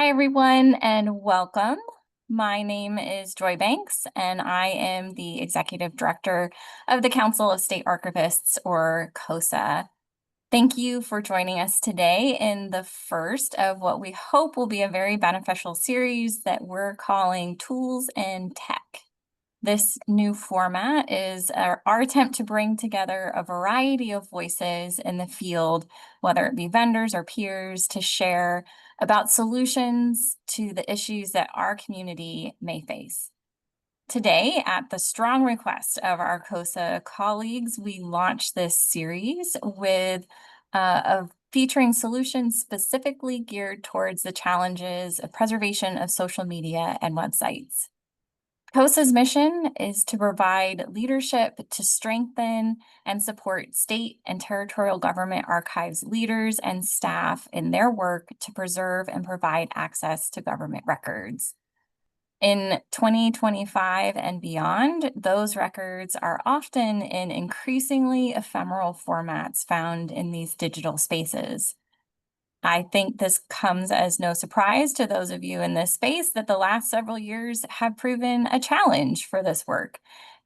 Hi, everyone, and welcome. My name is Joy Banks, and I am the Executive Director of the Council of State Archivists, or COSA. Thank you for joining us today in the first of what we hope will be a very beneficial series that we're calling Tools and Tech. This new format is our attempt to bring together a variety of voices in the field, whether it be vendors or peers, to share about solutions to the issues that our community may face. Today, at the strong request of our COSA colleagues, we launched this series with featuring solutions specifically geared towards the challenges of preservation of social media and websites. COSA's mission is to provide leadership to strengthen and support state and territorial government archives leaders and staff in their work to preserve and provide access to government records. In 2025 and beyond, those records are often in increasingly ephemeral formats found in these digital spaces. I think this comes as no surprise to those of you in this space that the last several years have proven a challenge for this work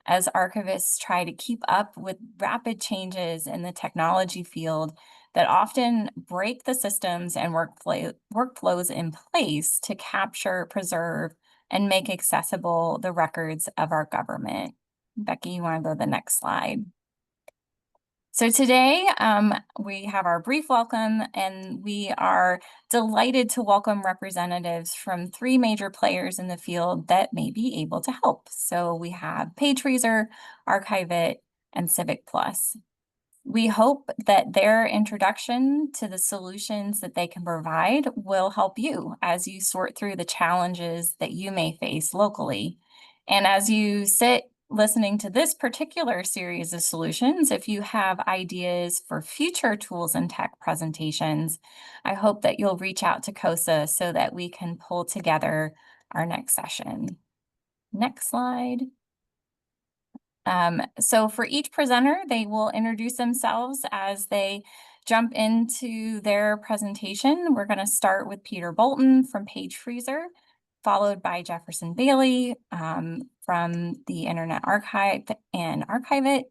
as archivists try to keep up with rapid changes in the technology field that often break the systems and workflows in place to capture, preserve, and make accessible the records of our government. Becky, you want to go to the next slide? So today we have our brief welcome, and we are delighted to welcome representatives from three major players in the field that may be able to help. So we have PageFreezer, Archiveit, and Civic Plus. We hope that their introduction to the solutions that they can provide will help you as you sort through the challenges that you may face locally. And as you sit listening to this particular series of solutions, if you have ideas for future tools and tech presentations, I hope that you'll reach out to COSA so that we can pull together our next session. Next slide. So for each presenter, they will introduce themselves as they jump into their presentation. We're going to start with Peter Bolton from PageFreezer, followed by Jefferson Bailey from the Internet Archive and Archiveit.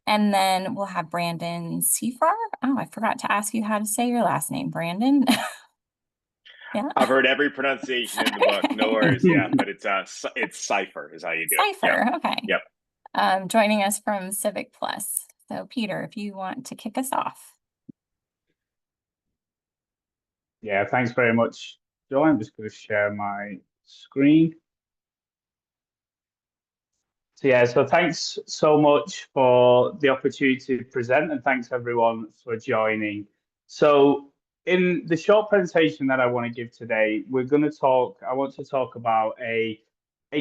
And then we'll have Brandon Seafrar. Oh, I forgot to ask you how to say your last name, Brandon. Yeah. I've heard every pronunciation in the book. No worries. Yeah, but it's Cipher is how you do it. Cipher. Yeah. Okay. Yep. Joining us from Civic Plus. So Peter, if you want to kick us off. Yeah, thanks very much, Joy. I'm just going to share my screen. So thanks so much for the opportunity to present, and thanks everyone for joining. So in the short presentation that I want to give today, I want to talk about a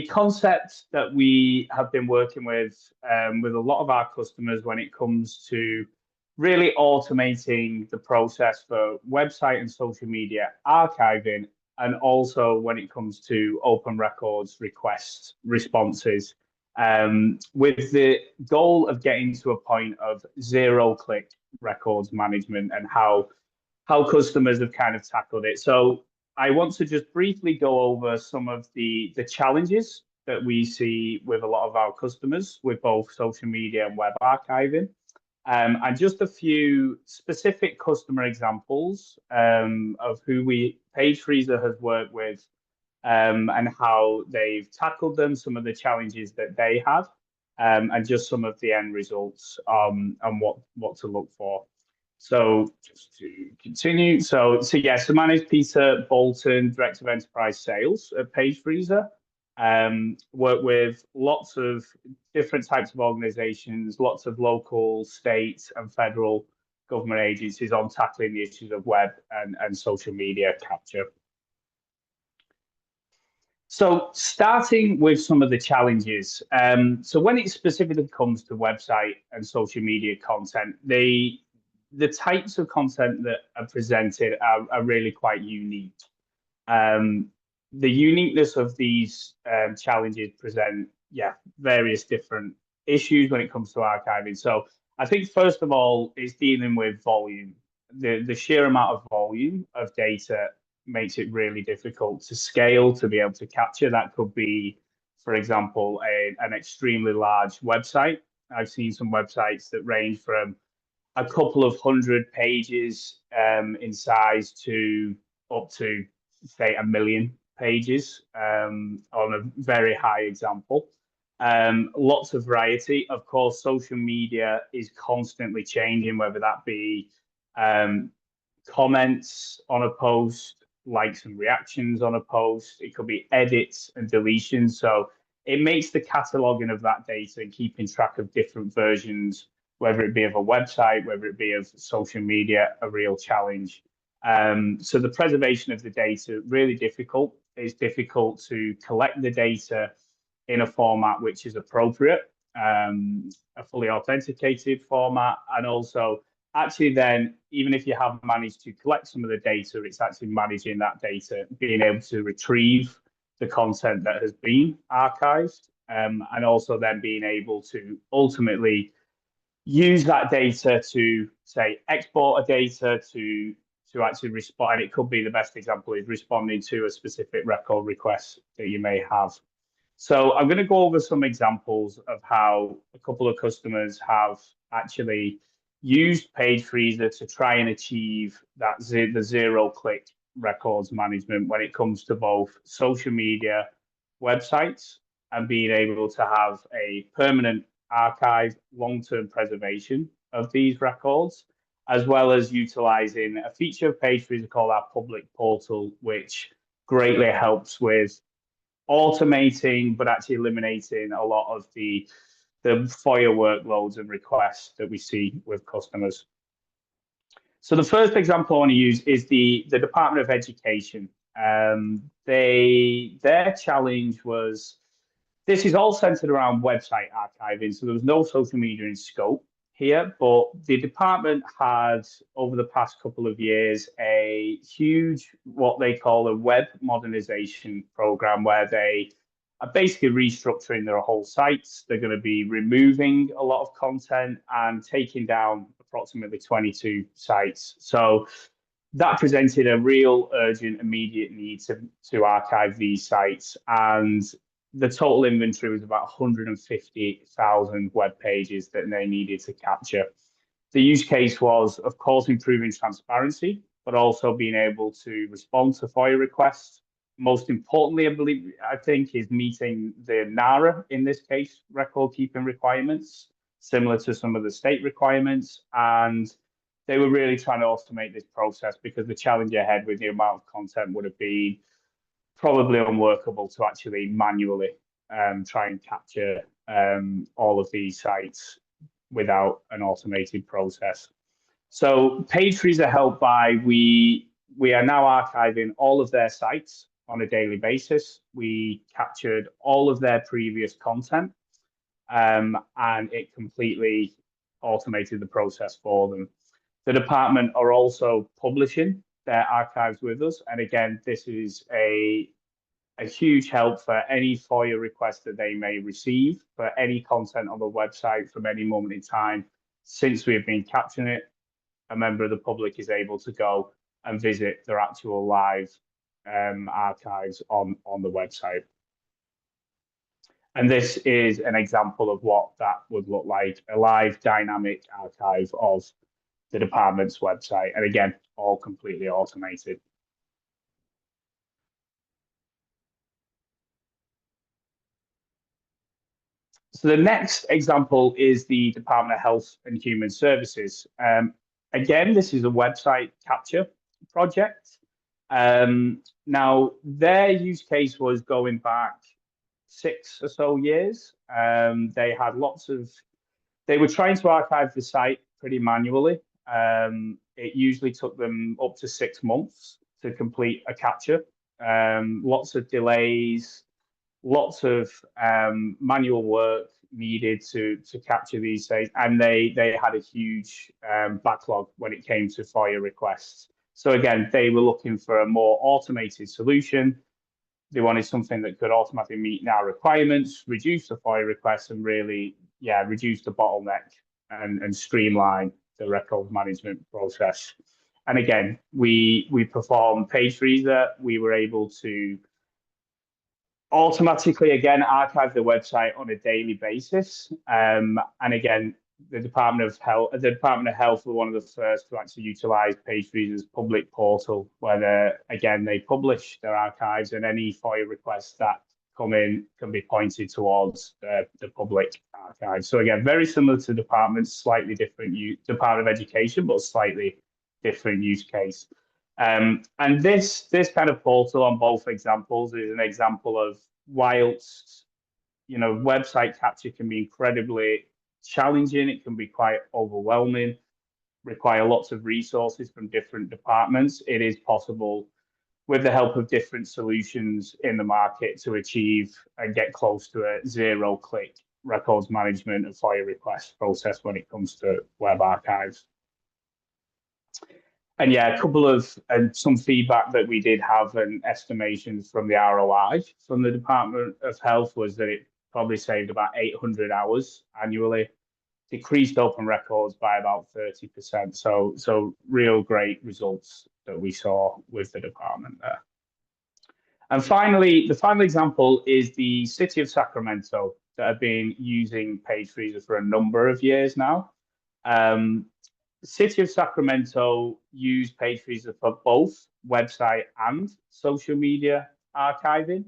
concept that we have been working with a lot of our customers when it comes to really automating the process for website and social media archiving, and also when it comes to open records request responses, with the goal of getting to a point of zero-click records management and how customers have kind of tackled it. So I want to just briefly go over some of the challenges that we see with a lot of our customers with both social media and web archiving, and just a few specific customer examples of who PageFreezer has worked with, and how they've tackled them, some of the challenges that they have, and just some of the end results and what to look for. So just to continue, so my name is Peter Bolton, Director of Enterprise Sales at PageFreezer. Work with lots of different types of organizations, lots of local, state, and federal government agencies on tackling the issues of web and social media capture. So starting with some of the challenges. So when it specifically comes to website and social media content, the types of content that are presented are really quite unique. The uniqueness of these challenges present, various different issues when it comes to archiving. So I think first of all is dealing with volume. The sheer amount of volume of data makes it really difficult to scale to be able to capture. That could be, for example, an extremely large website. I've seen some websites that range from a couple of hundred pages in size to up to, say, 1 million pages on a very high example. Lots of variety. Of course, social media is constantly changing, whether that be comments on a post, likes and reactions on a post. It could be edits and deletions. So it makes the cataloging of that data and keeping track of different versions, whether it be of a website, whether it be of social media, a real challenge. So the preservation of the data, really difficult. It's difficult to collect the data in a format which is appropriate, a fully authenticated format, and also actually then, even if you have managed to collect some of the data, it's actually managing that data, being able to retrieve the content that has been archived, and also then being able to ultimately use that data to, say, export a data to actually respond. And it could be, the best example is responding to a specific record request that you may have. So I'm going to go over some examples of how a couple of customers have actually used Page Freezer to try and achieve that the zero-click records management when it comes to both social media, websites, and being able to have a permanent archive, long-term preservation of these records, as well as utilizing a feature of Page Freezer called our public portal, which greatly helps with automating, but actually eliminating a lot of the FOIA workloads and requests that we see with customers. So the first example I want to use is the Department of Education. Their challenge was, this is all centered around website archiving, so there was no social media in scope here, but the department had, over the past couple of years, a huge, what they call a web modernization program, where they are basically restructuring their whole sites. They're going to be removing a lot of content and taking down approximately 22 sites. So that presented a real urgent, immediate need to archive these sites. And the total inventory was about 150,000 web pages that they needed to capture. The use case was, of course, improving transparency, but also being able to respond to FOIA requests. Most importantly, I think, is meeting the NARA, in this case, record keeping requirements, similar to some of the state requirements. And they were really trying to automate this process, because the challenge ahead with the amount of content would have been probably unworkable to actually manually try and capture all of these sites without an automated process. So Page Freezer helped by, we are now archiving all of their sites on a daily basis. We captured all of their previous content, and it completely automated the process for them. The department are also publishing their archives with us. And again, this is a huge help for any FOIA request that they may receive for any content on the website from any moment in time. Since we have been capturing it, a member of the public is able to go and visit their actual live archives on the website. And this is an example of what that would look like, a live dynamic archive of the department's website. And again, all completely automated. So the next example is the Department of Health and Human Services. Again, this is a website capture project. Now, their use case was going back 6 or so years. They had they were trying to archive the site pretty manually. It usually took them up to 6 months to complete a capture. Lots of delays, lots of manual work needed to capture these sites, and they had a huge backlog when it came to FOIA requests. So again, they were looking for a more automated solution. They wanted something that could automatically meet NAR requirements, reduce the FOIA requests, and really, reduce the bottleneck and streamline the record management process. And again, we perform page freezer. We were able to automatically, again, archive the website on a daily basis. And again, the Department of Health were one of the first to actually utilize Page Freezer's public portal, where they publish their archives, and any FOIA requests that come in can be pointed towards the public archive. So again, very similar to departments, slightly different Department of Education, but slightly different use case. And this kind of portal on both examples is an example of, whilst website capture can be incredibly challenging, it can be quite overwhelming, require lots of resources from different departments. It is possible, with the help of different solutions in the market, to achieve and get close to a zero-click records management and FOIA request process when it comes to web archives. And yeah, a couple of some feedback that we did have, and estimations from the ROI from the Department of Health, was that it probably saved about 800 hours annually, decreased open records by about 30%. So real great results that we saw with the department there. And finally, the final example is the City of Sacramento, that have been using Page Freezer for a number of years now. The City of Sacramento used Page Freezer for both website and social media archiving.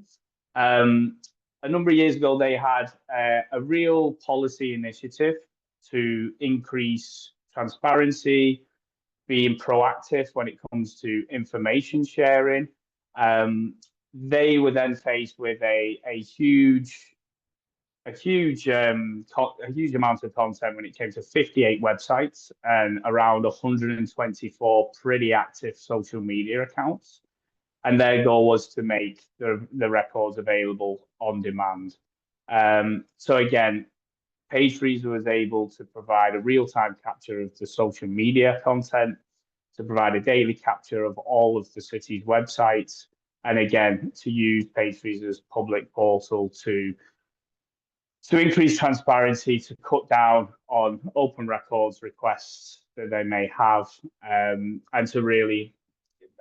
A number of years ago, they had a real policy initiative to increase transparency, being proactive when it comes to information sharing. They were then faced with a huge amount of content when it came to 58 websites and around 124 pretty active social media accounts. And their goal was to make the records available on demand. So again, Page Freezer was able to provide a real-time capture of the social media content, to provide a daily capture of all of the city's websites, and again, to use Page Freezer's public portal to increase transparency, to cut down on open records requests that they may have, and to really,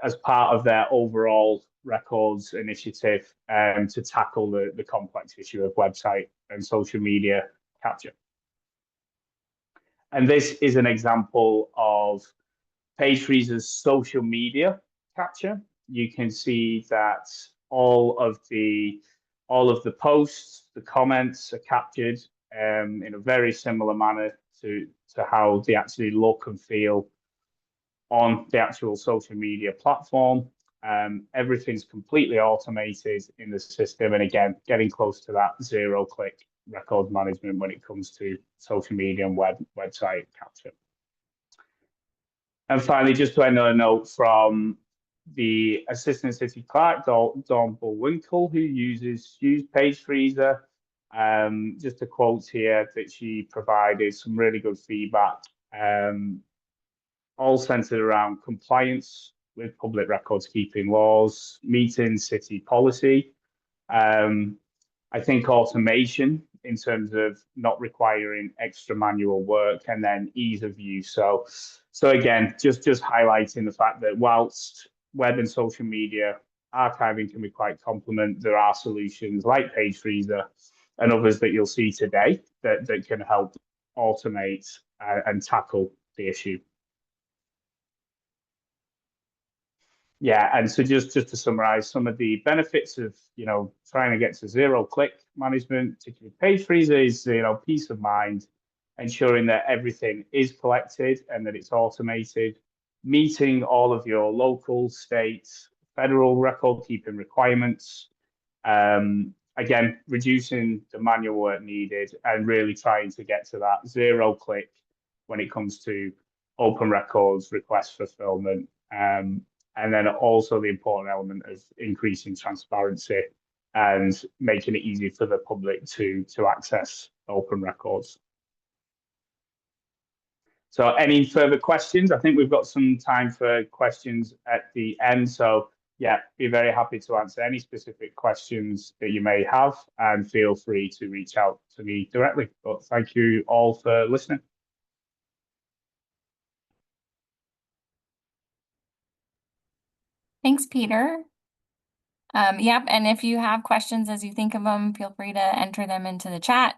as part of their overall records initiative, to tackle the complex issue of website and social media capture. And this is an example of Page Freezer's social media capture. You can see that all of the posts, the comments are captured in a very similar manner to how they actually look and feel on the actual social media platform. Everything's completely automated in the system, and again, getting close to that zero-click record management when it comes to social media and website capture. And finally, just to end on a note from the Assistant City Clerk, Dawn Bullwinkle, who used Page Freezer. Just a quote here that she provided some really good feedback, all centered around compliance with public records keeping laws, meeting city policy. I think automation in terms of not requiring extra manual work, and then ease of use. So again, just highlighting the fact that whilst web and social media archiving can be quite complementary, there are solutions like Page Freezer and others that you'll see today that can help automate and tackle the issue. Yeah, and so just to summarize some of the benefits of trying to get to zero-click management, particularly Page Freezer, is peace of mind, ensuring that everything is collected and that it's automated, meeting all of your local, state, federal record keeping requirements. Again, reducing the manual work needed and really trying to get to that zero-click when it comes to open records, request fulfillment. And then also the important element of increasing transparency and making it easy for the public to access open records. So any further questions? I think we've got some time for questions at the end. So yeah, be very happy to answer any specific questions that you may have, and feel free to reach out to me directly. But thank you all for listening. Thanks, Peter. Yep, and if you have questions as you think of them, feel free to enter them into the chat.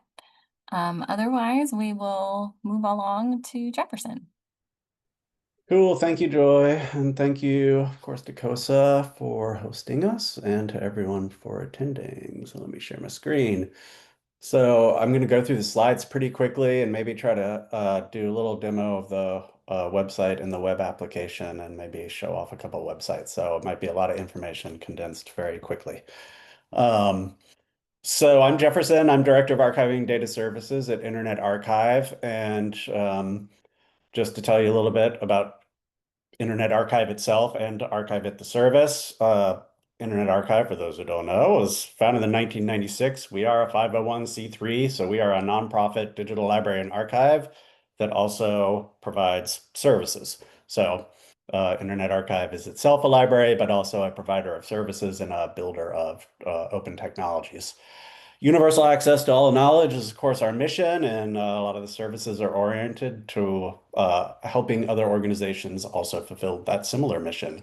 Otherwise, we will move along to Jefferson. Cool. Thank you, Joy. And thank you, of course, to COSA for hosting us and to everyone for attending. So let me share my screen. So I'm going to go through the slides pretty quickly and maybe try to do a little demo of the website and the web application and maybe show off a couple of websites. So it might be a lot of information condensed very quickly. So I'm Jefferson. I'm Director of Archiving Data Services at Internet Archive. And just to tell you a little bit about Internet Archive itself and Archive@the Service. Internet Archive, for those who don't know, was founded in 1996. We are a 501c3, so we are a nonprofit digital library and archive that also provides services. So Internet Archive is itself a library, but also a provider of services and a builder of open technologies. Universal access to all knowledge is, of course, our mission, and a lot of the services are oriented to helping other organizations also fulfill that similar mission.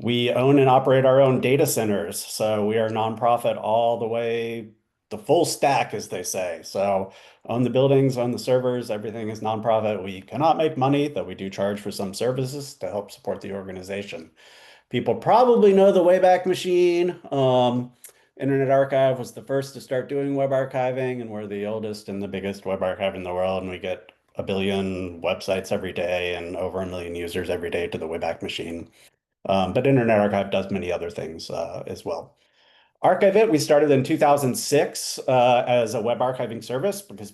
We own and operate our own data centers, so we are nonprofit all the way, the full stack, as they say. So own the buildings, own the servers, everything is nonprofit. We cannot make money, though we do charge for some services to help support the organization. People probably know the Wayback Machine. Internet Archive was the first to start doing web archiving, and we're the oldest and the biggest web archive in the world, and we get 1 billion websites every day and over 1 million users every day to the Wayback Machine. But Internet Archive does many other things as well. Archive.it, we started in 2006 as a web archiving service because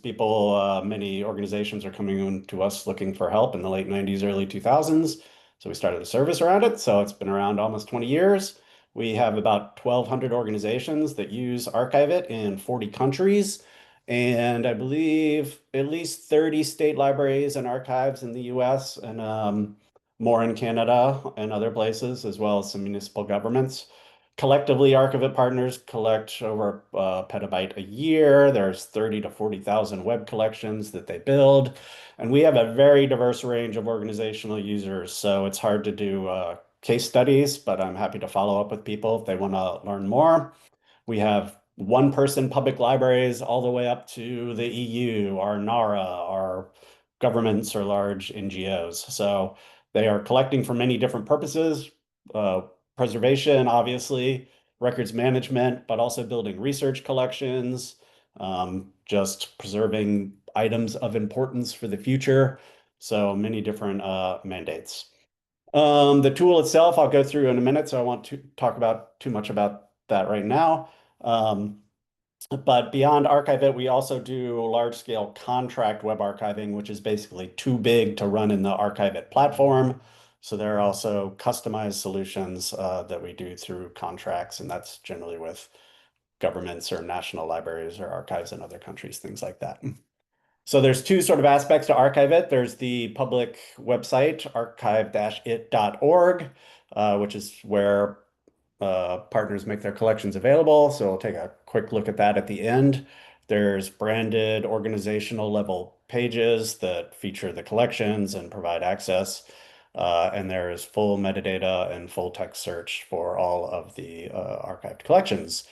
many organizations are coming to us looking for help in the late 90s, early 2000s. So we started a service around it. So it's been around almost 20 years. We have about 1,200 organizations that use Archive.it in 40 countries. And I believe at least 30 state libraries and archives in the US and more in Canada and other places, as well as some municipal governments. Collectively, Archive.it partners collect over a petabyte a year. There's 30 to 40,000 web collections that they build. And we have a very diverse range of organizational users. So it's hard to do case studies, but I'm happy to follow up with people if they want to learn more. We have one-person public libraries all the way up to the EU, our NARA, our governments or large NGOs. So they are collecting for many different purposes, preservation, obviously, records management, but also building research collections, just preserving items of importance for the future. So many different mandates. The tool itself, I'll go through in a minute, so I won't talk about too much about that right now. But beyond Archive.it, we also do large-scale contract web archiving, which is basically too big to run in the Archive.it platform. So there are also customized solutions that we do through contracts, and that's generally with governments or national libraries or archives in other countries, things like that. So there's two sort of aspects to Archive.it. There's the public website, archive-it.org, which is where partners make their collections available. So we'll take a quick look at that at the end. There's branded organizational level pages that feature the collections and provide access. And there's full metadata and full text search for all of the archived collections.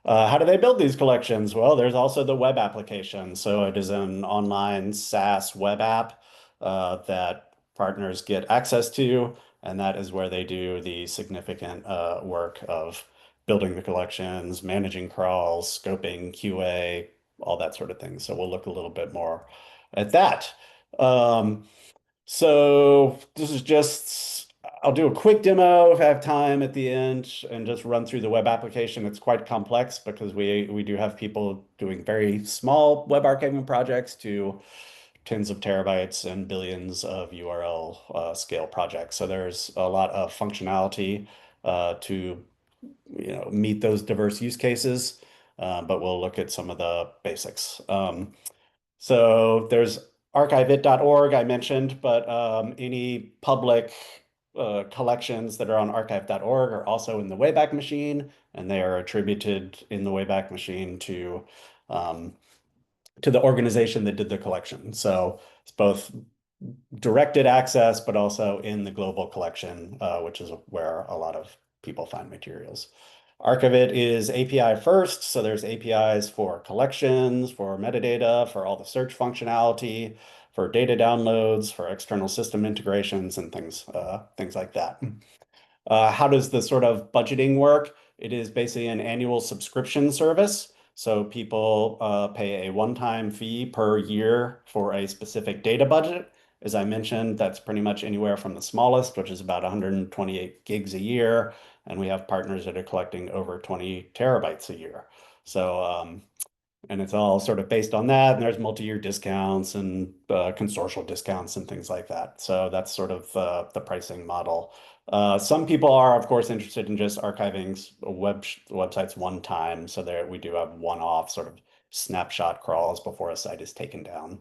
How do they build these collections? Well, there's also the web application. So it is an online SaaS web app that partners get access to, and that is where they do the significant work of building the collections, managing crawls, scoping, QA, all that sort of thing. So we'll look a little bit more at that. So this is just, I'll do a quick demo if I have time at the end and just run through the web application. It's quite complex because we do have people doing very small web archiving projects to tens of terabytes and billions of URL scale projects. So there's a lot of functionality to meet those diverse use cases, but we'll look at some of the basics. So there's archive.it.org I mentioned, but any public collections that are on archive.org are also in the Wayback Machine, and they are attributed in the Wayback Machine to the organization that did the collection. So it's both directed access, but also in the global collection, which is where a lot of people find materials. Archivit is API first, so there's APIs for collections, for metadata, for all the search functionality, for data downloads, for external system integrations, and things like that. How does the sort of budgeting work? It is basically an annual subscription service. So people pay a one-time fee per year for a specific data budget. As I mentioned, that's pretty much anywhere from the smallest, which is about 128 gigs a year. And we have partners that are collecting over 20 terabytes a year. So, and it's all sort of based on that. And there's multi-year discounts and consortial discounts and things like that. So that's sort of the pricing model. Some people are, of course, interested in just archiving websites one time. So there we do have one-off sort of snapshot crawls before a site is taken down.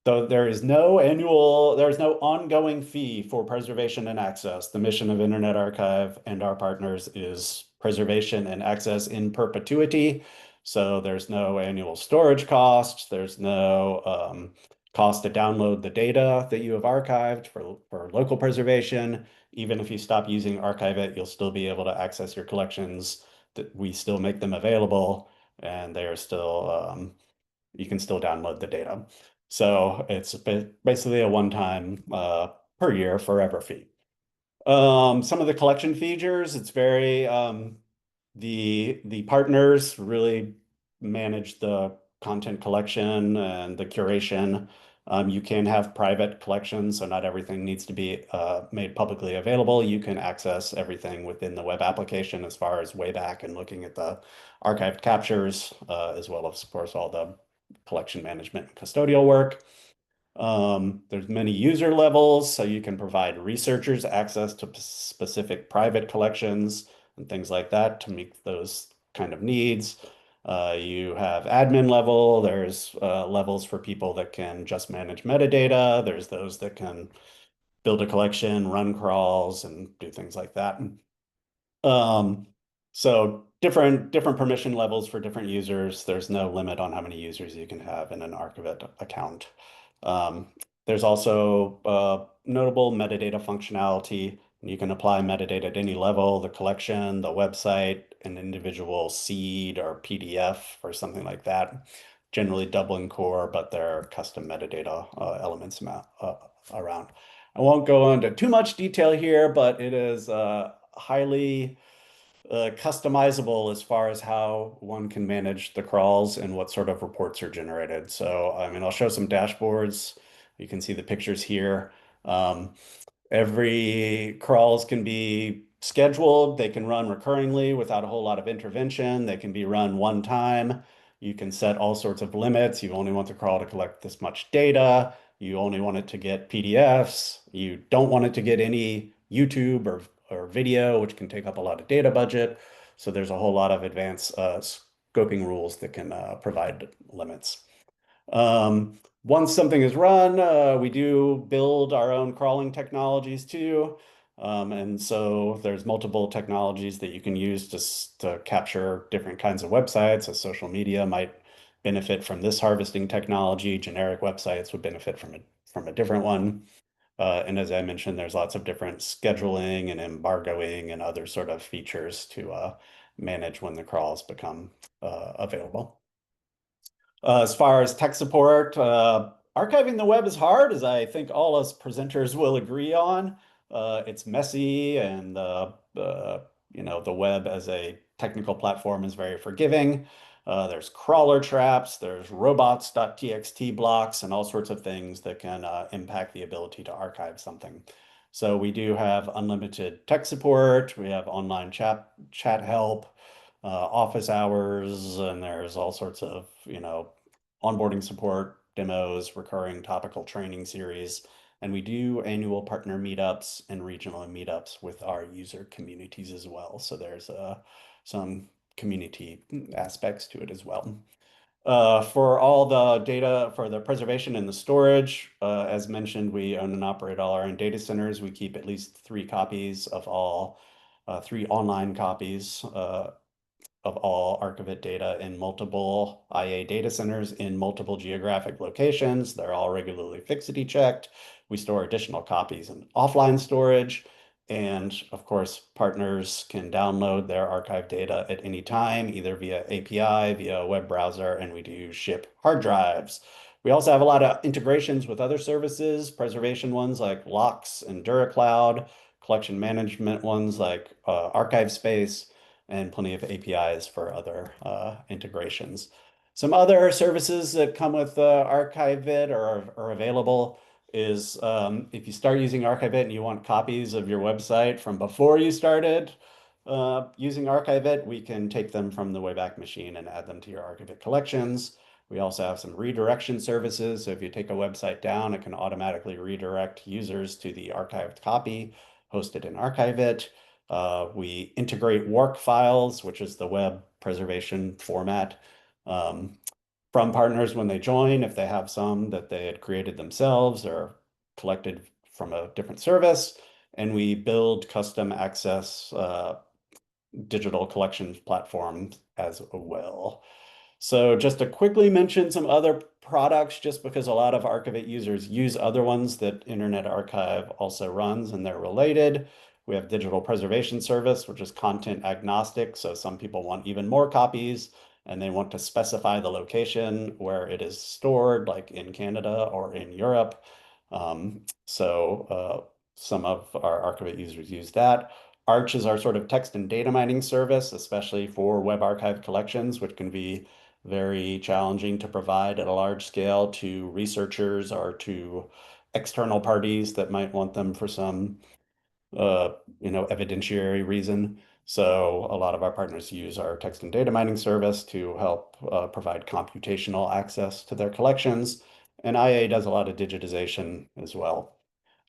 Though there's no ongoing fee for preservation and access. The mission of Internet Archive and our partners is preservation and access in perpetuity. So there's no annual storage cost. There's no cost to download the data that you have archived for local preservation. Even if you stop using Archivit, you'll still be able to access your collections. That we still make them available, and they are still you can still download the data. So it's basically a one-time per year forever fee. Some of the collection features, it's very the partners really manage the content collection and the curation. You can have private collections, so not everything needs to be made publicly available. You can access everything within the web application as far as way back and looking at the archived captures, as well as, of course, all the collection management and custodial work. There's many user levels, so you can provide researchers access to specific private collections and things like that to meet those kind of needs. You have admin level, there's levels for people that can just manage metadata, there's those that can build a collection, run crawls, and do things like that. So different permission levels for different users. There's no limit on how many users you can have in an Archivit account. There's also notable metadata functionality. You can apply metadata at any level, the collection, the website, an individual seed or PDF or something like that. Generally Dublin Core, but there are custom metadata elements around. I won't go into too much detail here, but it is highly customizable as far as how one can manage the crawls and what sort of reports are generated. So, I mean, I'll show some dashboards. You can see the pictures here. Every crawls can be scheduled. They can run recurringly without a whole lot of intervention. They can be run one time. You can set all sorts of limits. You only want the crawl to collect this much data. You only want it to get PDFs. You don't want it to get any YouTube or video, which can take up a lot of data budget. So there's a whole lot of advanced scoping rules that can provide limits. Once something is run, we do build our own crawling technologies too. And so there's multiple technologies that you can use to capture different kinds of websites. So social media might benefit from this harvesting technology. Generic websites would benefit from a different one. And as I mentioned, there's lots of different scheduling and embargoing and other sort of features to manage when the crawls become available. As far as tech support, archiving the web is hard, as I think all us presenters will agree on. It's messy, and the web as a technical platform is very forgiving. There's crawler traps, there's robots.txt blocks, and all sorts of things that can impact the ability to archive something. So we do have unlimited tech support, we have online chat help, office hours, and there's all sorts of, onboarding support, demos, recurring topical training series. And we do annual partner meetups and regional meetups with our user communities as well. So there's some community aspects to it as well. For all the data for the preservation and the storage, as mentioned, we own and operate all our own data centers. We keep at least 3 copies of all 3 online copies of all Archivit data in multiple IA data centers in multiple geographic locations. They're all regularly fixity checked. We store additional copies in offline storage. And of course, partners can download their archive data at any time, either via API, via a web browser, and we do ship hard drives. We also have a lot of integrations with other services, preservation ones like LOX and DuraCloud, collection management ones like ArchiveSpace, and plenty of APIs for other integrations. Some other services that come with Archiveit or are available is if you start using Archiveit and you want copies of your website from before you started using Archiveit, we can take them from the Wayback Machine and add them to your Archiveit collections. We also have some redirection services. So if you take a website down, it can automatically redirect users to the archived copy hosted in Archiveit. We integrate WARC files, which is the web preservation format, from partners when they join, if they have some that they had created themselves or collected from a different service. And we build custom access digital collections platforms as well. So just to quickly mention some other products, just because a lot of Archiveit users use other ones that Internet Archive also runs and they're related. We have Digital Preservation Service, which is content agnostic. So some people want even more copies and they want to specify the location where it is stored, like in Canada or in Europe. Some of our Archiveit users use that. Arch is our sort of text and data mining service, especially for web archive collections, which can be very challenging to provide at a large scale to researchers or to external parties that might want them for some evidentiary reason. So a lot of our partners use our text and data mining service to help provide computational access to their collections. And IA does a lot of digitization as well.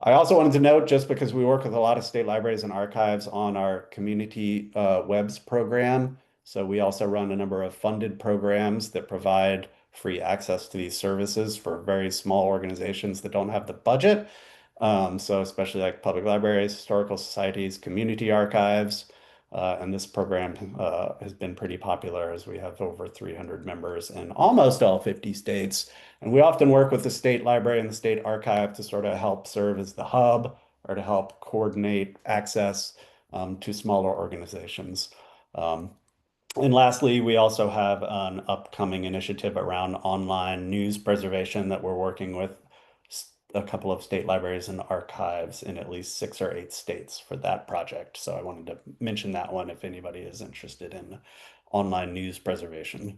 I also wanted to note, just because we work with a lot of state libraries and archives on our community webs program, so we also run a number of funded programs that provide free access to these services for very small organizations that don't have the budget. So especially like public libraries, historical societies, community archives. And this program has been pretty popular as we have over 300 members in almost all 50 states. And we often work with the state library and the state archive to sort of help serve as the hub or to help coordinate access to smaller organizations. And lastly, we also have an upcoming initiative around online news preservation that we're working with a couple of state libraries and archives in at least 6 or 8 states for that project. So I wanted to mention that one if anybody is interested in online news preservation.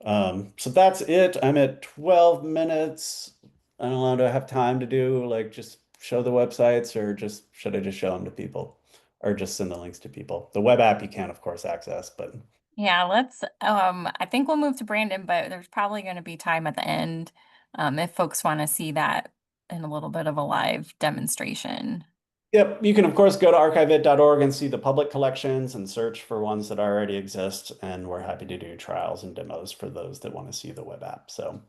So that's it. I'm at 12 minutes. I don't know, do I have time to do like just show the websites, or just should I just show them to people or just send the links to people? The web app you can of course access, but yeah, let's I think we'll move to Brandon, but there's probably going to be time at the end if folks want to see that in a little bit of a live demonstration. Yep, you can of course go to archiveit.org and see the public collections and search for ones that already exist, and we're happy to do trials and demos for those that want to see the web app. So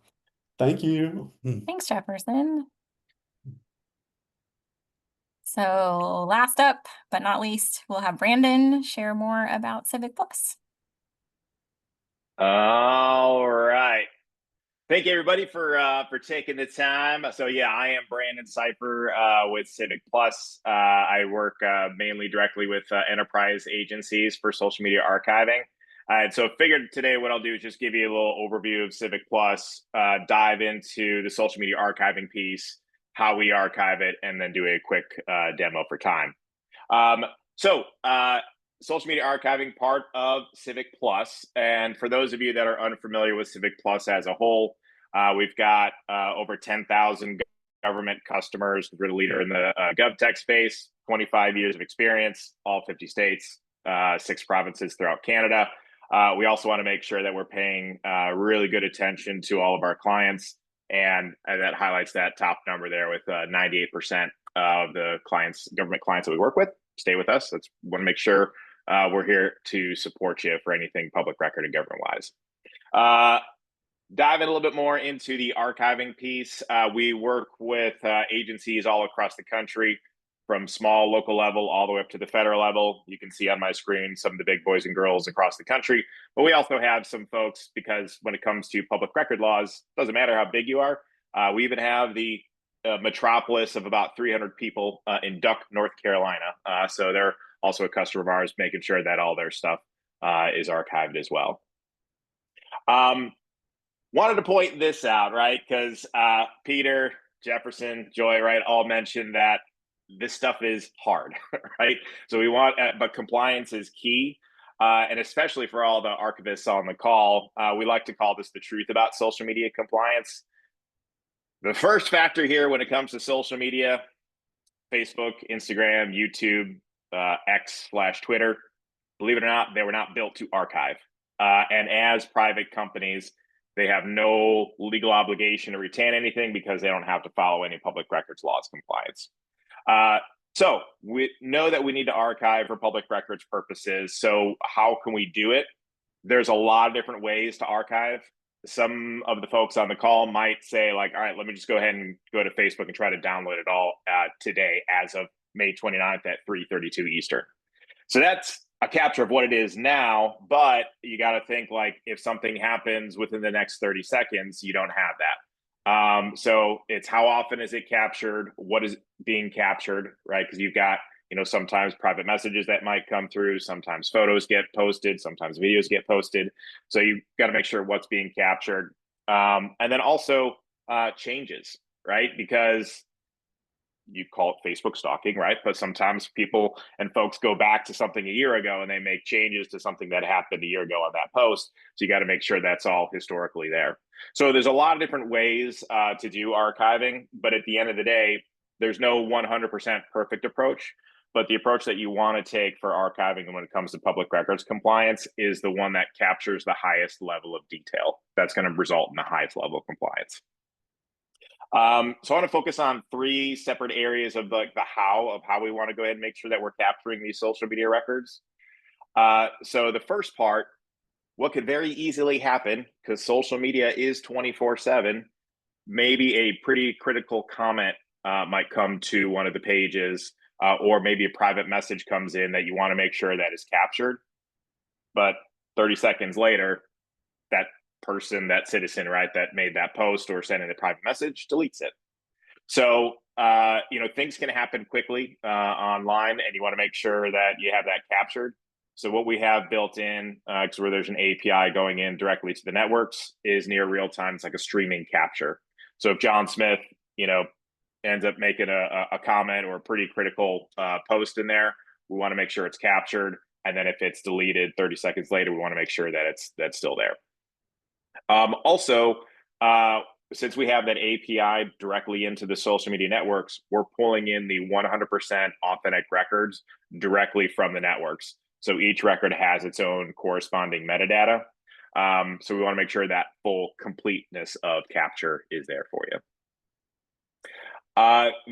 thank you. Thanks, Jefferson. So last up, but not least, we'll have Brandon share more about Civic Plus. All right. Thank you everybody for taking the time. So yeah, I am Brandon Cipher with Civic Plus. I work mainly directly with enterprise agencies for social media archiving. And so figured today what I'll do is just give you a little overview of Civic Plus, dive into the social media archiving piece, how we archive it, and then do a quick demo for time. Social media archiving, part of Civic Plus. And for those of you that are unfamiliar with Civic Plus as a whole, we've got over 10,000 government customers. We're the leader in the GovTech space, 25 years of experience, all 50 states, 6 provinces throughout Canada. We also want to make sure that we're paying really good attention to all of our clients. And that highlights that top number there with 98% of the government clients that we work with stay with us. Let's want to make sure we're here to support you for anything public record and government wise. Dive in a little bit more into the archiving piece. We work with agencies all across the country, from small local level all the way up to the federal level. You can see on my screen some of the big boys and girls across the country, but we also have some folks, because when it comes to public record laws, doesn't matter how big you are. We even have the metropolis of about 300 people in Duck, North Carolina. So they're also a customer of ours, making sure that all their stuff is archived as well. Wanted to point this out, right? Because Peter, Jefferson, Joy, right, all mentioned that this stuff is hard, right? So we want, but compliance is key. And especially for all the archivists on the call, we like to call this the truth about social media compliance. The first factor here when it comes to social media, Facebook, Instagram, YouTube, X/Twitter, believe it or not, they were not built to archive. And as private companies, they have no legal obligation to retain anything because they don't have to follow any public records laws compliance. So we know that we need to archive for public records purposes. So how can we do it? There's a lot of different ways to archive. Some of the folks on the call might say like, all right, let me just go ahead and go to Facebook and try to download it all today as of May 29th at 3:32 Eastern. So that's a capture of what it is now, but you got to think like if something happens within the next 30 seconds, you don't have that. So it's how often is it captured? What is being captured, right? Because you've got, sometimes private messages that might come through, sometimes photos get posted, sometimes videos get posted. So you got to make sure what's being captured. And then also changes, right? Because you call it Facebook stalking, right? But sometimes people and folks go back to something a year ago and they make changes to something that happened a year ago on that post. So you got to make sure that's all historically there. So there's a lot of different ways to do archiving, but at the end of the day, there's no 100% perfect approach. But the approach that you want to take for archiving when it comes to public records compliance is the one that captures the highest level of detail. That's going to result in the highest level of compliance. So I want to focus on three separate areas of the how we want to go ahead and make sure that we're capturing these social media records. So the first part, what could very easily happen, because social media is 24/7, maybe a pretty critical comment might come to one of the pages, or maybe a private message comes in that you want to make sure that is captured. But 30 seconds later, that person, that citizen, right, that made that post or sent in a private message deletes it. So, things can happen quickly online, and you want to make sure that you have that captured. So what we have built in, because where there's an API going in directly to the networks, is near real time. It's like a streaming capture. So if John Smith, ends up making a comment or a pretty critical post in there, we want to make sure it's captured. And then if it's deleted 30 seconds later, we want to make sure that that's still there. Also, since we have that API directly into the social media networks, we're pulling in the 100% authentic records directly from the networks. So each record has its own corresponding metadata. So we want to make sure that full completeness of capture is there for you.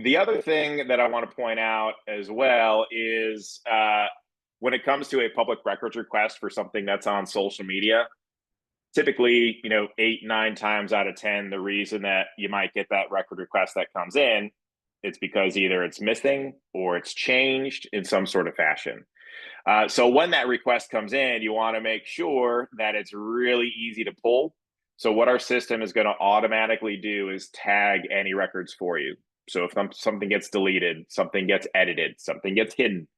The other thing that I want to point out as well is when it comes to a public records request for something that's on social media, typically, 8, 9 times out of 10, the reason that you might get that record request that comes in, it's because either it's missing or it's changed in some sort of fashion. So when that request comes in, you want to make sure that it's really easy to pull. So what our system is going to automatically do is tag any records for you. So if something gets deleted, something gets edited, something gets hidden,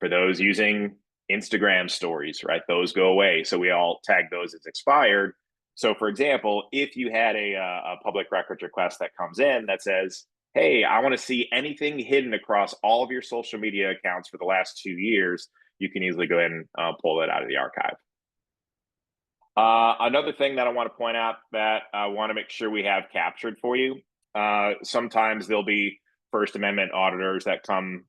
for those using Instagram stories, right? Those go away. So we all tag those as expired. So for example, if you had a public records request that comes in that says, hey, I want to see anything hidden across all of your social media accounts for the last 2 years, you can easily go ahead and pull that out of the archive. Another thing that I want to point out that I want to make sure we have captured for you. Sometimes there'll be First Amendment auditors that come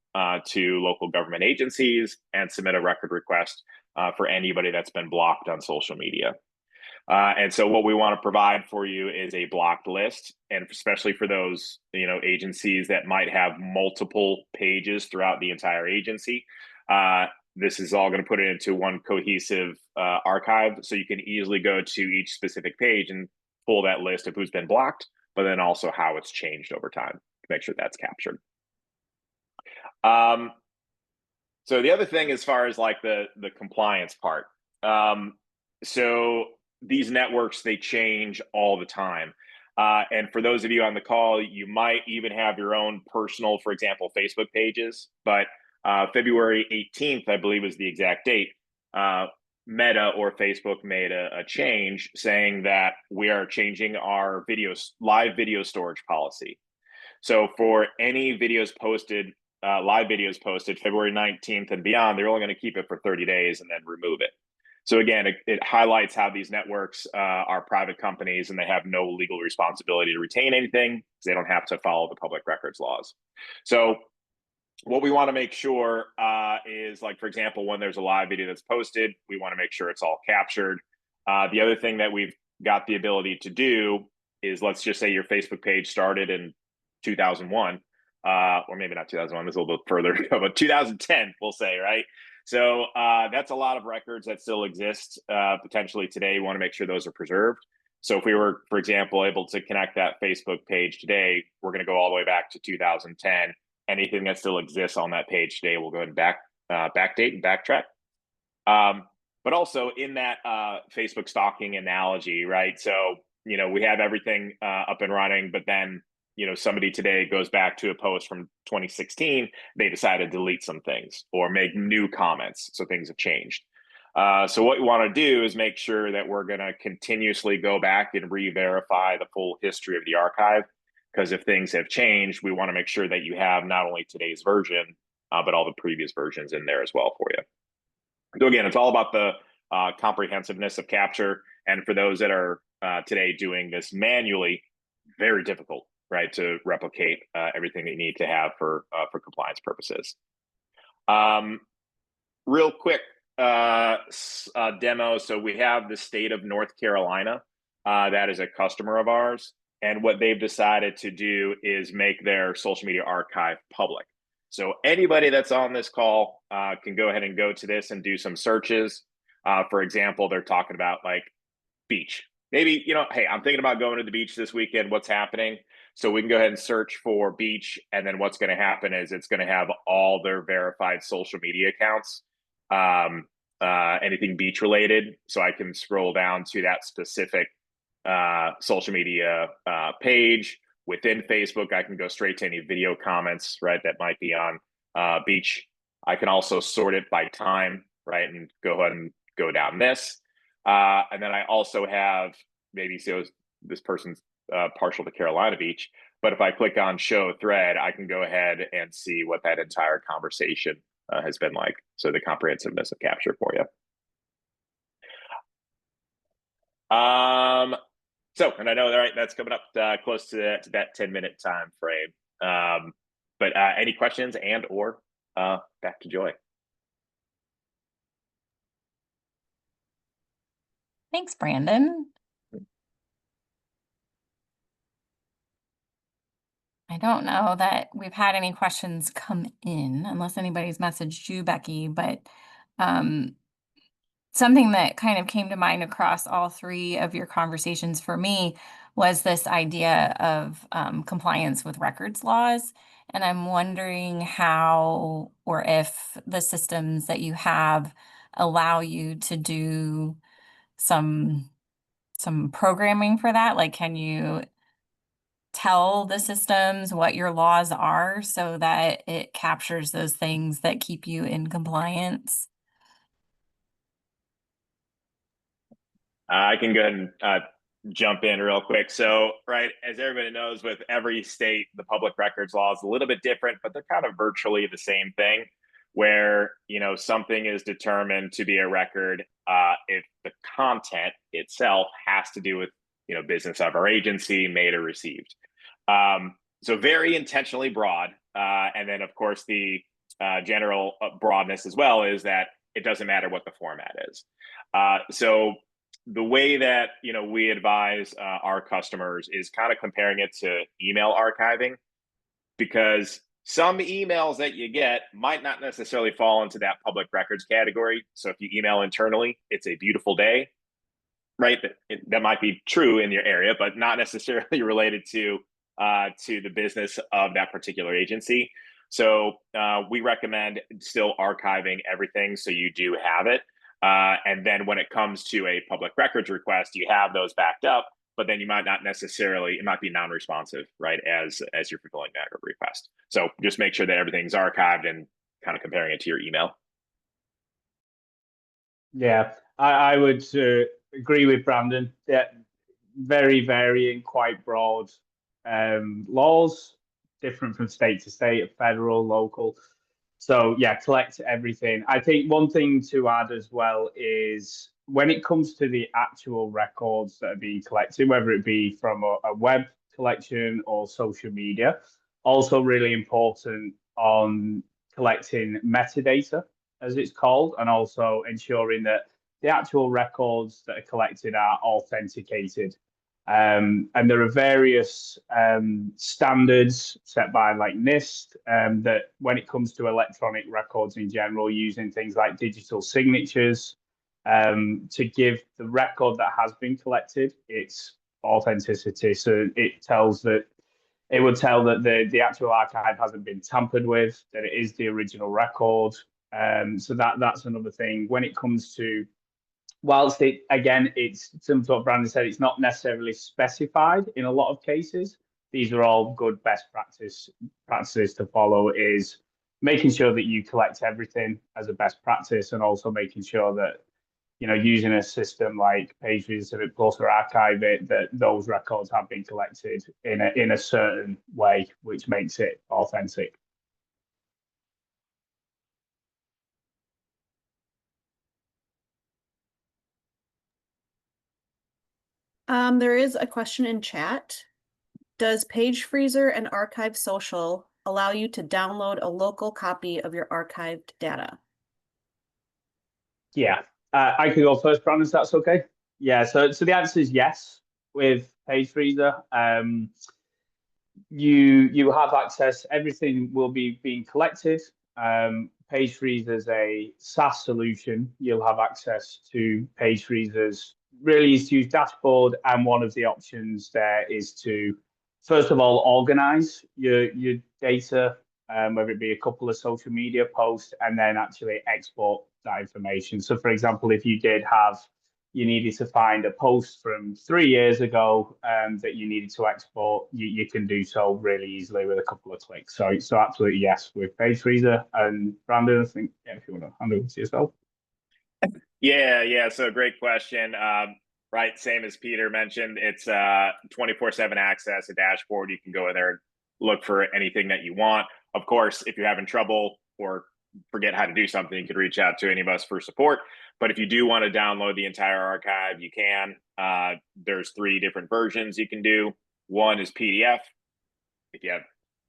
to local government agencies and submit a record request for anybody that's been blocked on social media. And so what we want to provide for you is a blocked list, and especially for those agencies that might have multiple pages throughout the entire agency. This is all going to put it into one cohesive archive, so you can easily go to each specific page and pull that list of who's been blocked, but then also how it's changed over time to make sure that's captured. So the other thing, as far as like the compliance part, so these networks, they change all the time. And for those of you on the call, you might even have your own personal, for example, Facebook pages. But February 18th, I believe, was the exact date. Meta or Facebook made a change saying that we are changing our live video storage policy. So for any videos posted, live videos posted February 19th and beyond, they're only going to keep it for 30 days and then remove it. So again, it highlights how these networks are private companies and they have no legal responsibility to retain anything because they don't have to follow the public records laws. So what we want to make sure is, like, for example, when there's a live video that's posted, we want to make sure it's all captured. The other thing that we've got the ability to do is, let's just say your Facebook page started in 2001, or maybe not 2001, this is a little bit further, but 2010, we'll say, right? So that's a lot of records that still exist potentially today. We want to make sure those are preserved. So if we were, for example, able to connect that Facebook page today, we're going to go all the way back to 2010. Anything that still exists on that page today, we'll go ahead and backdate and backtrack. But also in that Facebook stalking analogy, right? So, we have everything up and running, but then, somebody today goes back to a post from 2016, they decided to delete some things or make new comments. So things have changed. So what we want to do is make sure that we're going to continuously go back and re-verify the full history of the archive. Because if things have changed, we want to make sure that you have not only today's version, but all the previous versions in there as well for you. So again, it's all about the comprehensiveness of capture. And for those that are today doing this manually, very difficult, right, to replicate everything that you need to have for compliance purposes. Real quick demo. So we have the state of North Carolina that is a customer of ours. And what they've decided to do is make their social media archive public. So anybody that's on this call can go ahead and go to this and do some searches. For example, they're talking about like beach. Maybe, hey, I'm thinking about going to the beach this weekend. What's happening? So we can go ahead and search for beach. And then what's going to happen is it's going to have all their verified social media accounts, anything beach related. So I can scroll down to that specific social media page. Within Facebook, I can go straight to any video comments, right, that might be on beach. I can also sort it by time, right, and go ahead and go down this. And then I also have, maybe so this person's partial to Carolina Beach, but if I click on show thread, I can go ahead and see what that entire conversation has been like. So the comprehensiveness of capture for you. So, and I know, right, that's coming up close to that 10-minute time frame. But any questions and or back to Joy. Thanks, Brandon. I don't know that we've had any questions come in, unless anybody's messaged you, Becky, but something that kind of came to mind across all three of your conversations for me was this idea of compliance with records laws. And I'm wondering how or if the systems that you have allow you to do some programming for that. Like, can you tell the systems what your laws are so that it captures those things that keep you in compliance? I can go ahead and jump in real quick. So, right, as everybody knows, with every state, the public records law is a little bit different, but they're kind of virtually the same thing, where, something is determined to be a record if the content itself has to do with, business of our agency, made or received. So very intentionally broad. And then, of course, the general broadness as well is that it doesn't matter what the format is. So the way that we advise our customers is kind of comparing it to email archiving, because some emails that you get might not necessarily fall into that public records category. So if you email internally, it's a beautiful day, right? That might be true in your area, but not necessarily related to the business of that particular agency. So we recommend still archiving everything so you do have it. And then when it comes to a public records request, you have those backed up, but then you might not necessarily, it might be non-responsive, right, as you're fulfilling that request. So just make sure that everything's archived and kind of comparing it to your email. Yeah, I would agree with Brandon. Yeah, very varying, quite broad laws, different from state to state, federal, local. So yeah, collect everything. I think one thing to add as well is when it comes to the actual records that are being collected, whether it be from a web collection or social media, also really important on collecting metadata, as it's called, and also ensuring that the actual records that are collected are authenticated. And there are various standards set by like NIST that when it comes to electronic records in general, using things like digital signatures to give the record that has been collected its authenticity. So it tells that it would tell that the actual archive hasn't been tampered with, that it is the original record. So that's another thing. When it comes to, whilst it's similar to what Brandon said, it's not necessarily specified in a lot of cases. These are all good best practices to follow, is making sure that you collect everything as a best practice, and also making sure that, you know, using a system like PageReader, Civic Plus, or Archive-It, that those records have been collected in a certain way, which makes it authentic. There is a question in chat. Does PageFreezer and Archive Social allow you to download a local copy of your archived data? Yeah, I could go first, Brandon, if that's okay. Yeah, so the answer is yes with PageFreezer. You have access. Everything will be being collected. PageFreezer is a SaaS solution. You'll have access to PageFreezer's really easy to use dashboard, and one of the options there is to, first of all, organize your data, whether it be a couple of social media posts, and then actually export that information. So, for example, if you needed to find a post from 3 years ago that you needed to export, you can do so really easily with a couple of clicks. So absolutely yes with PageFreezer. And Brandon, I think, yeah, if you want to hand over to yourself. Yeah. So great question. Right, same as Peter mentioned, it's 24/7 access, a dashboard. You can go in there and look for anything that you want. Of course, if you're having trouble or forget how to do something, you could reach out to any of us for support. But if you do want to download the entire archive, you can. There's 3 different versions you can do. One is PDF. If you have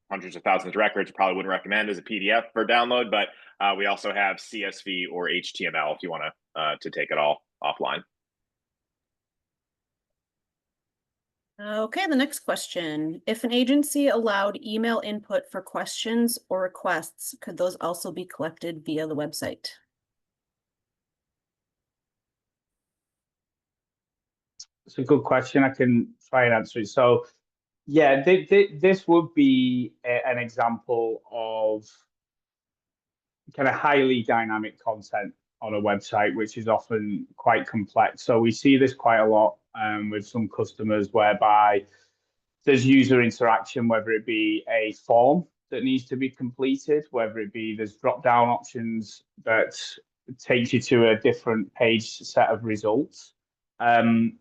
hundreds of thousands of records, probably wouldn't recommend as a PDF for download, but we also have CSV or HTML if you want to take it all offline. Okay, the next question. If an agency allowed email input for questions or requests, could those also be collected via the website? It's a good question. I can try and answer it. So, yeah, this would be an example of kind of highly dynamic content on a website, which is often quite complex. So we see this quite a lot with some customers, whereby there's user interaction, whether it be a form that needs to be completed, whether it be there's drop-down options that takes you to a different page set of results. It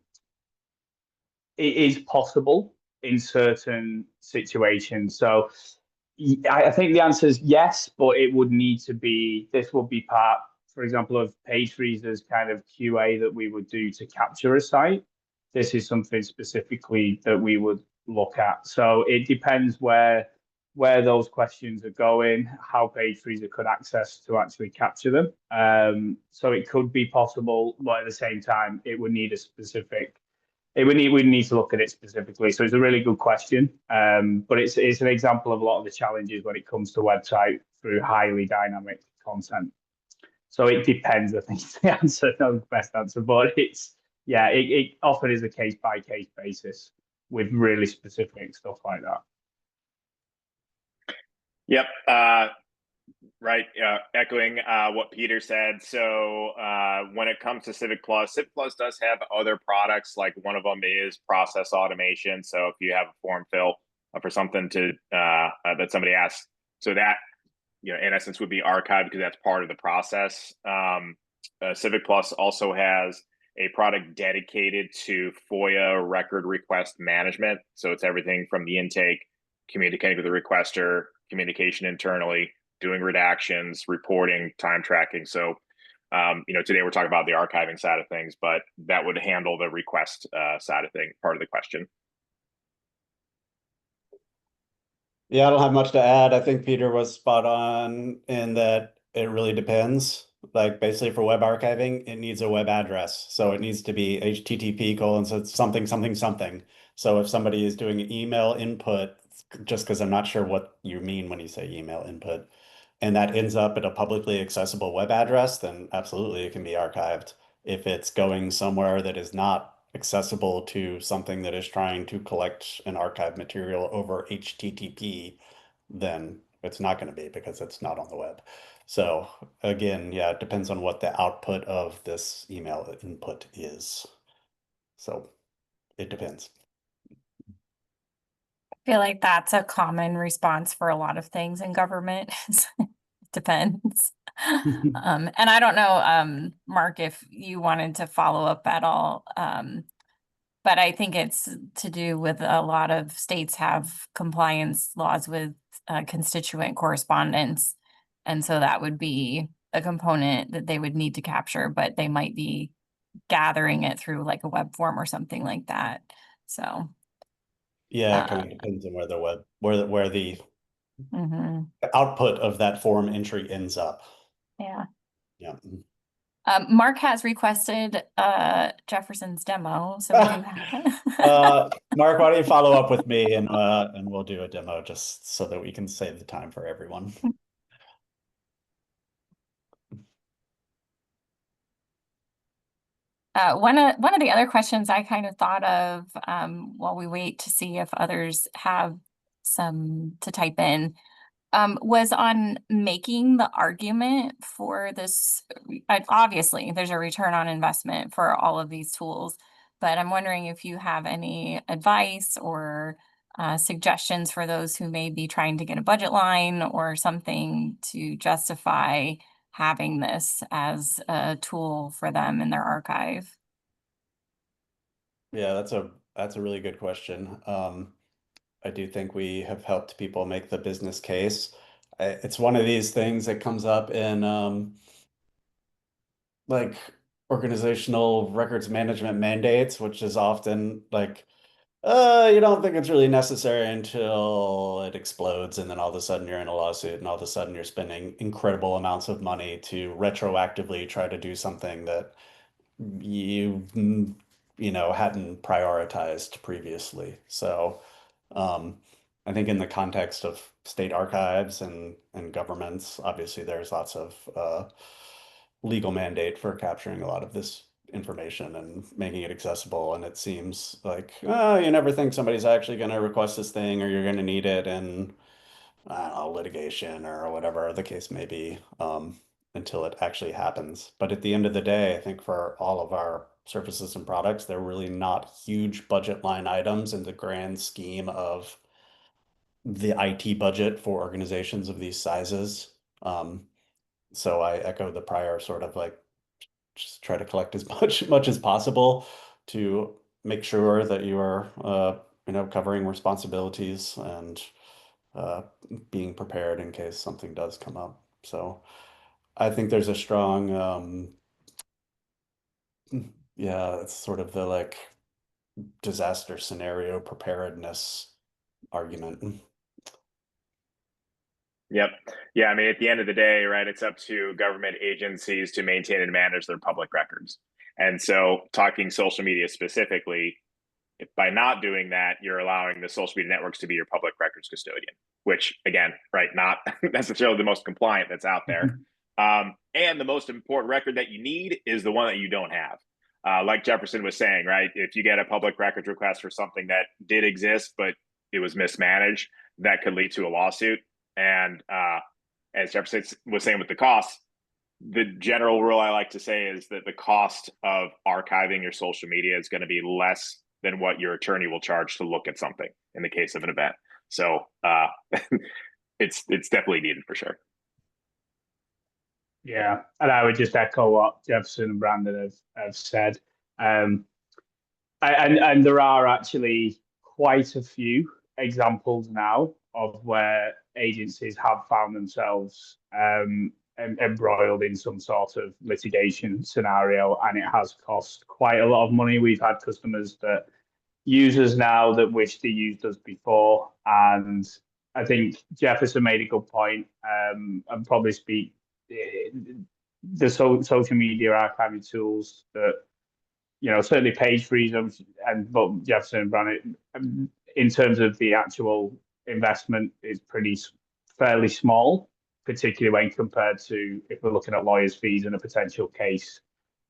is possible in certain situations. So I think the answer is yes, but it would need to be, this would be part, for example, of PageFreezer's kind of QA that we would do to capture a site. This is something specifically that we would look at. So it depends where those questions are going, how PageFreezer could access to actually capture them. So it could be possible, but at the same time, it would need a specific, we'd need to look at it specifically. So it's a really good question, but it's an example of a lot of the challenges when it comes to website through highly dynamic content. So it depends, I think, is the answer, not the best answer, but it often is a case by case basis with really specific stuff like that. Yep. right. Echoing what Peter said. So when it comes to Civic Plus does have other products. Like one of them is process automation. So if you have a form fill for something to that somebody asks, so that, you know, in essence would be archived because that's part of the process. Civic Plus also has a product dedicated to FOIA record request management. So it's everything from the intake, communicating with the requester, communication internally, doing redactions, reporting, time tracking. So, you know, today we're talking about the archiving side of things, but that would handle the request side of things, part of the question. Yeah, I don't have much to add. I think Peter was spot on in that it really depends. Like basically for web archiving, it needs a web address. So it needs to be http:// So if somebody is doing email input, just because I'm not sure what you mean when you say email input, and that ends up at a publicly accessible web address, then absolutely it can be archived. If it's going somewhere that is not accessible to something that is trying to collect and archive material over HTTP, then it's not going to be because it's not on the web. So again, yeah, it depends on what the output of this email input is. So it depends. I feel like that's a common response for a lot of things in government. Depends. And I don't know, Mark, if you wanted to follow up at all. But I think it's to do with a lot of states have compliance laws with constituent correspondence. And so that would be a component that they would need to capture, but they might be gathering it through like a web form or something like that. So, Yeah, it kind of depends on where the mhm, output of that form entry ends up. yeah. Yeah. Mark has requested Jefferson's demo, so we do Mark, why don't you follow up with me and we'll do a demo just so that we can save the time for everyone. One of the other questions I kind of thought of while we wait to see if others have some to type in was on making the argument for this. Obviously, there's a return on investment for all of these tools, but I'm wondering if you have any advice or suggestions for those who may be trying to get a budget line or something to justify having this as a tool for them in their archive. Yeah, that's a really good question. I do think we have helped people make the business case. It's one of these things that comes up in like organizational records management mandates, which is often like, you don't think it's really necessary until it explodes, and then all of a sudden you're in a lawsuit, and all of a sudden you're spending incredible amounts of money to retroactively try to do something that you hadn't prioritized previously. So I think in the context of state archives and governments, obviously there's lots of legal mandate for capturing a lot of this information and making it accessible. And it seems like, you never think somebody's actually going to request this thing, or you're going to need it in, I don't know, litigation or whatever the case may be, until it actually happens. But at the end of the day, I think for all of our services and products, they're really not huge budget line items in the grand scheme of the IT budget for organizations of these sizes. So I echo the prior sort of like, just try to collect as much as possible to make sure that you are covering responsibilities and being prepared in case something does come up. So I think there's a strong yeah, it's sort of the like disaster scenario preparedness argument. Yep. Yeah. I mean, at the end of the day, right, it's up to government agencies to maintain and manage their public records. And so, talking social media specifically, if by not doing that, you're allowing the social media networks to be your public records custodian, which, again, right, not necessarily the most compliant that's out there. And the most important record that you need is the one that you don't have. Like Jefferson was saying, right, if you get a public records request for something that did exist, but it was mismanaged, that could lead to a lawsuit. And as Jefferson was saying with the cost, the general rule I like to say is that the cost of archiving your social media is going to be less than what your attorney will charge to look at something in the case of an event. So it's definitely needed for sure. Yeah, and I would just echo what Jefferson and Brandon have said. And there are actually quite a few examples now of where agencies have found themselves embroiled in some sort of litigation scenario, and it has cost quite a lot of money. We've had customers that use us now that wish they used us before, and I think Jefferson made a good point, and probably speak the social media archiving tools that, you know, certainly Page Freezer and both Jefferson and Brandon, in terms of the actual investment, is fairly small, particularly when compared to if we're looking at lawyers' fees in a potential case.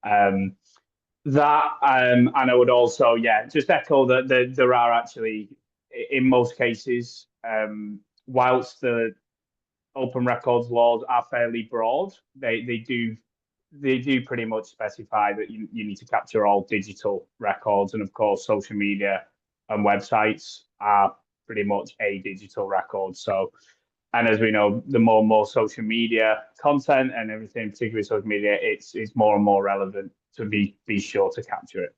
And I would also, just echo that there are actually, in most cases, whilst the open records laws are fairly broad, they do pretty much specify that you need to capture all digital records, and of course social media and websites are pretty much a digital record. So, and as we know, the more and more social media content and everything, particularly social media, it's more and more relevant to be sure to capture it,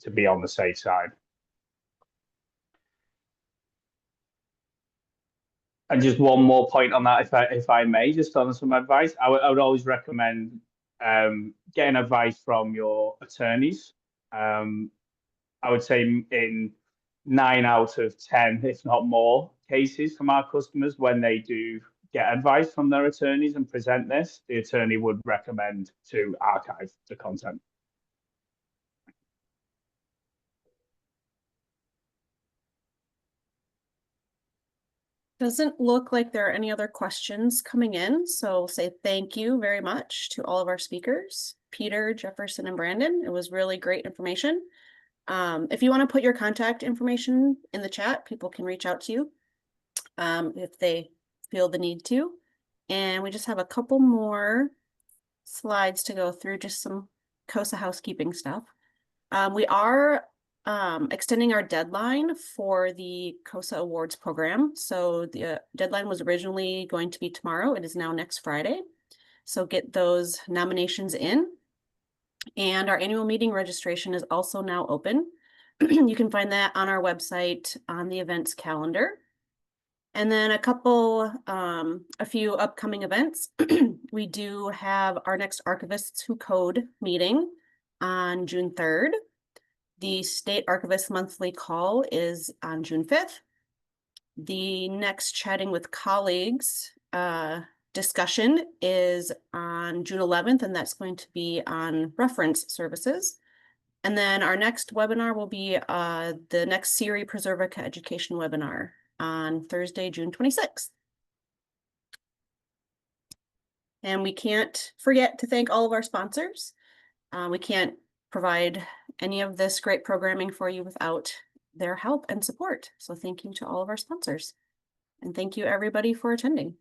to be on the safe side. And just one more point on that, if I may, just on some advice, I would always recommend getting advice from your attorneys. I would say in 9 out of 10, if not more, cases from our customers, when they do get advice from their attorneys and present this, the attorney would recommend to archive the content. Doesn't look like there are any other questions coming in, so we'll say thank you very much to all of our speakers, Peter, Jefferson, and Brandon. It was really great information. If you want to put your contact information in the chat, people can reach out to you if they feel the need to. And we just have a couple more slides to go through, just some COSA housekeeping stuff. We are extending our deadline for the COSA Awards program. So the deadline was originally going to be tomorrow. It is now next Friday. So get those nominations in. And our annual meeting registration is also now open. You can find that on our website on the events calendar. And then a few upcoming events. We do have our next Archivists Who Code meeting on June 3rd. The State Archivist Monthly Call is on June 5th. The next Chatting with Colleagues discussion is on June 11th, and that's going to be on reference services. And then our next webinar will be the next CERI Preservica Education webinar on Thursday, June 26th. And we can't forget to thank all of our sponsors. We can't provide any of this great programming for you without their help and support. So thank you to all of our sponsors. And thank you everybody for attending.